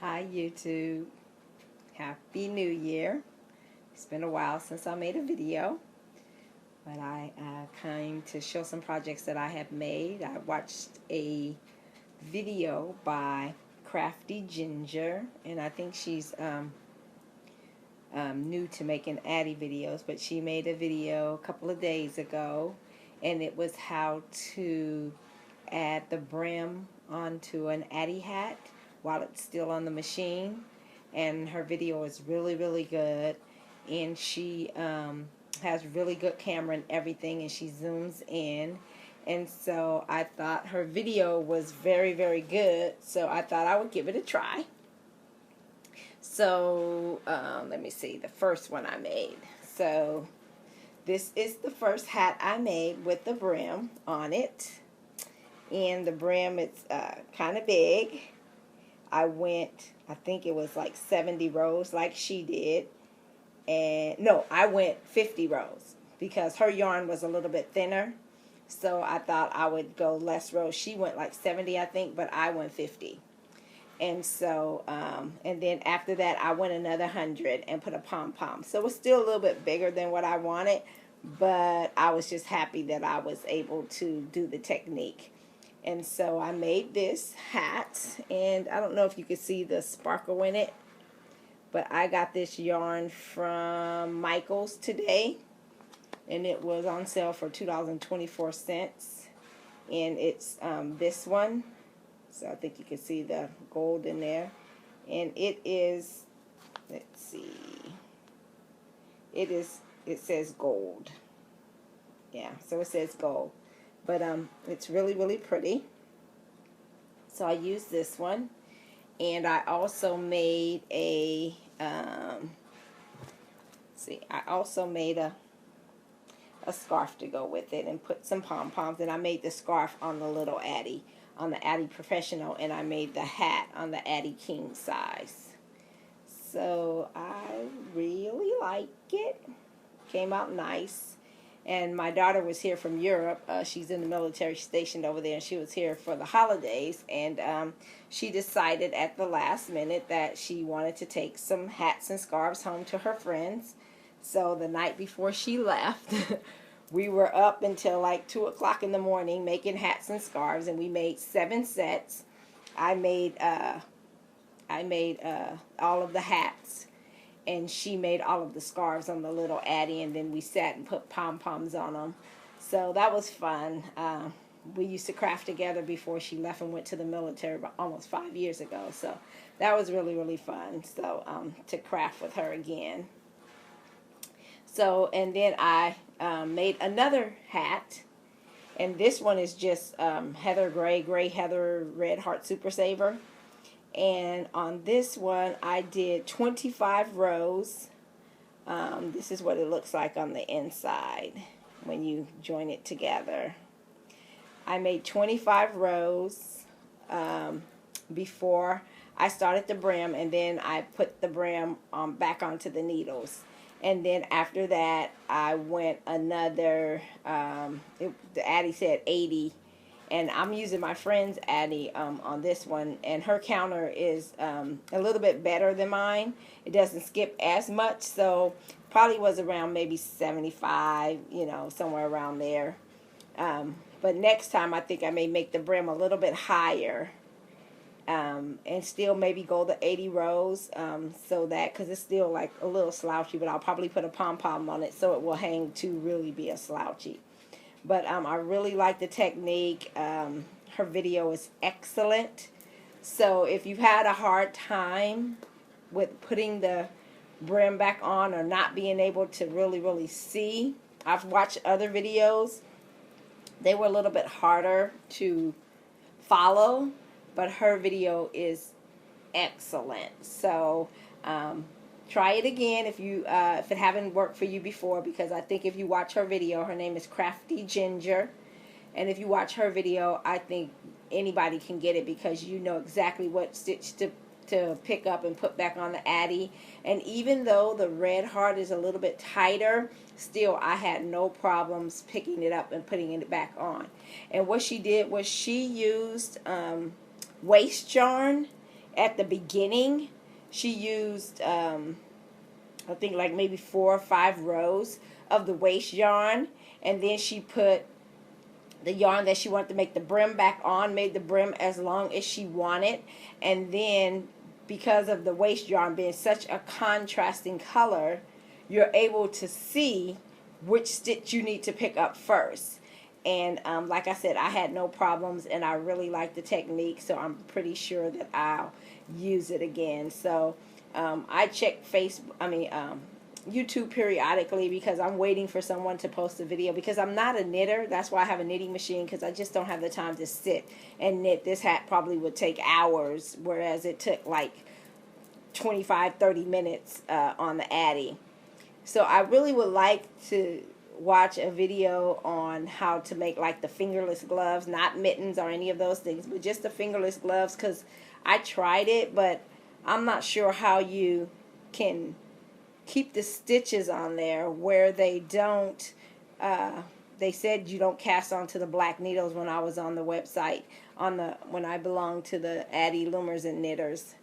Hi YouTube. Happy New Year. It's been a while since I made a video, but I came to show some projects that I have made. I watched a video by Crafty Ginger, and I think she's new to making Addi videos, but she made a video a couple of days ago, and it was how to add the brim onto an Addi hat while it's still on the machine. And her video is really good, and she has really good camera and everything, and she zooms in. And so I thought her video was very good, so I thought I would give it a try. So let me see, the first one I made. So this is the first hat I made with the brim on it, and the brim, it's kind of big. I think it was like 70 rows like she did. And no, I went 50 rows because her yarn was a little bit thinner. So I thought I would go less rows. She went like 70, I think, but I went 50. And so, and then after that, I went another 100 and put a pom-pom. So it was still a little bit bigger than what I wanted, but I was just happy that I was able to do the technique. And so I made this hat, and I don't know if you can see the sparkle in it, but I got this yarn from Michael's today, and it was on sale for $2.24, and it's this one. So I think you can see the gold in there, and it is, let's see, it says gold. Yeah, so it says gold. But it's really pretty. So I used this one, and I also made a I also made a scarf to go with it, and put some pom-poms, and I made the scarf on the little Addi, on the Addi Professional, and I made the hat on the Addi King size. So I really like it. Came out nice. And my daughter was here from Europe. She's in the military stationed over there, and she was here for the holidays. And she decided at the last minute that she wanted to take some hats and scarves home to her friends. So the night before she left, we were up until like 2 o'clock in the morning making hats and scarves, and we made 7 sets. I made all of the hats, and she made all of the scarves on the little Addi, and then we sat and put pom-poms on them. So that was fun. We used to craft together before she left and went to the military about almost 5 years ago. So that was really fun. So to craft with her again. So, and then I made another hat, and this one is just Heather Gray Heather Red Heart Super Saver. And on this one, I did 25 rows. This is what it looks like on the inside when you join it together. I made 25 rows before I started the brim, and then I put the brim back onto the needles. And then after that, I went another, the Addi said 80. And I'm using my friend's Addi on this one, and her counter is a little bit better than mine. It doesn't skip as much, so probably was around maybe 75, you know, somewhere around there. But next time I think I may make the brim a little bit higher, and still maybe go the 80 rows, so that, because it's still like a little slouchy, but I'll probably put a pom-pom on it so it will hang to really be a slouchy. But I really like the technique. Her video is excellent. So if you've had a hard time with putting the brim back on, or not being able to really see, I've watched other videos. They were a little bit harder to follow, but her video is excellent. So try it again if it haven't worked for you before, because I think if you watch her video, her name is Crafty Ginger, and if you watch her video, I think anybody can get it, because you know exactly what stitch to pick up and put back on the Addi. And even though the red heart is a little bit tighter, still I had no problems picking it up and putting it back on. And what she did was she used waste yarn at the beginning, she used, I think like maybe 4 or 5 rows of the waste yarn, and then she put the yarn that she wanted to make the brim back on, made the brim as long as she wanted, and then because of the waste yarn being such a contrasting color, you're able to see which stitch you need to pick up first. And like I said, I had no problems, and I really like the technique, so I'm pretty sure that I'll use it again. So I check YouTube periodically because I'm waiting for someone to post a video, because I'm not a knitter. That's why I have a knitting machine, because I just don't have the time to sit and knit. This hat probably would take hours, whereas it took like 25-30 minutes on the Addi. So I really would like to watch a video on how to make like the fingerless gloves, not mittens or any of those things, but just the fingerless gloves, because I tried it, but I'm not sure how you can keep the stitches on there where they don't, they said you don't cast onto the black needles when I was on the website, when I belonged to the Addi Loomers and Knitters.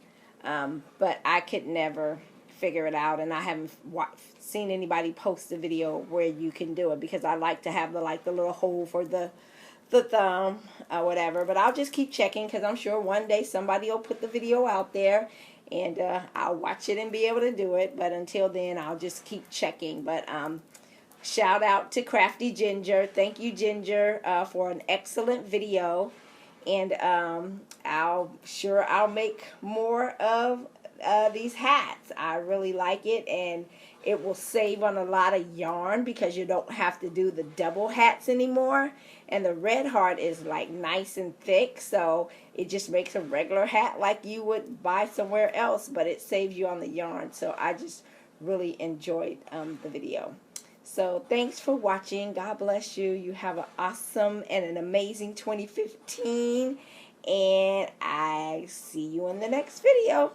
But I could never figure it out, and I haven't seen anybody post a video where you can do it, because I like to have the little hole for the thumb or whatever. But I'll just keep checking, because I'm sure one day somebody will put the video out there, and I'll watch it and be able to do it. But until then, I'll just keep checking. But shout out to Crafty Ginger. Thank you, Ginger, for an excellent video. And I'll make more of these hats. I really like it, and it will save on a lot of yarn, because you don't have to do the double hats anymore. And the red heart is like nice and thick, so it just makes a regular hat like you would buy somewhere else, but it saves you on the yarn. So I just really enjoyed the video. So thanks for watching. God bless you. You have an awesome and an amazing 2015, and I see you in the next video.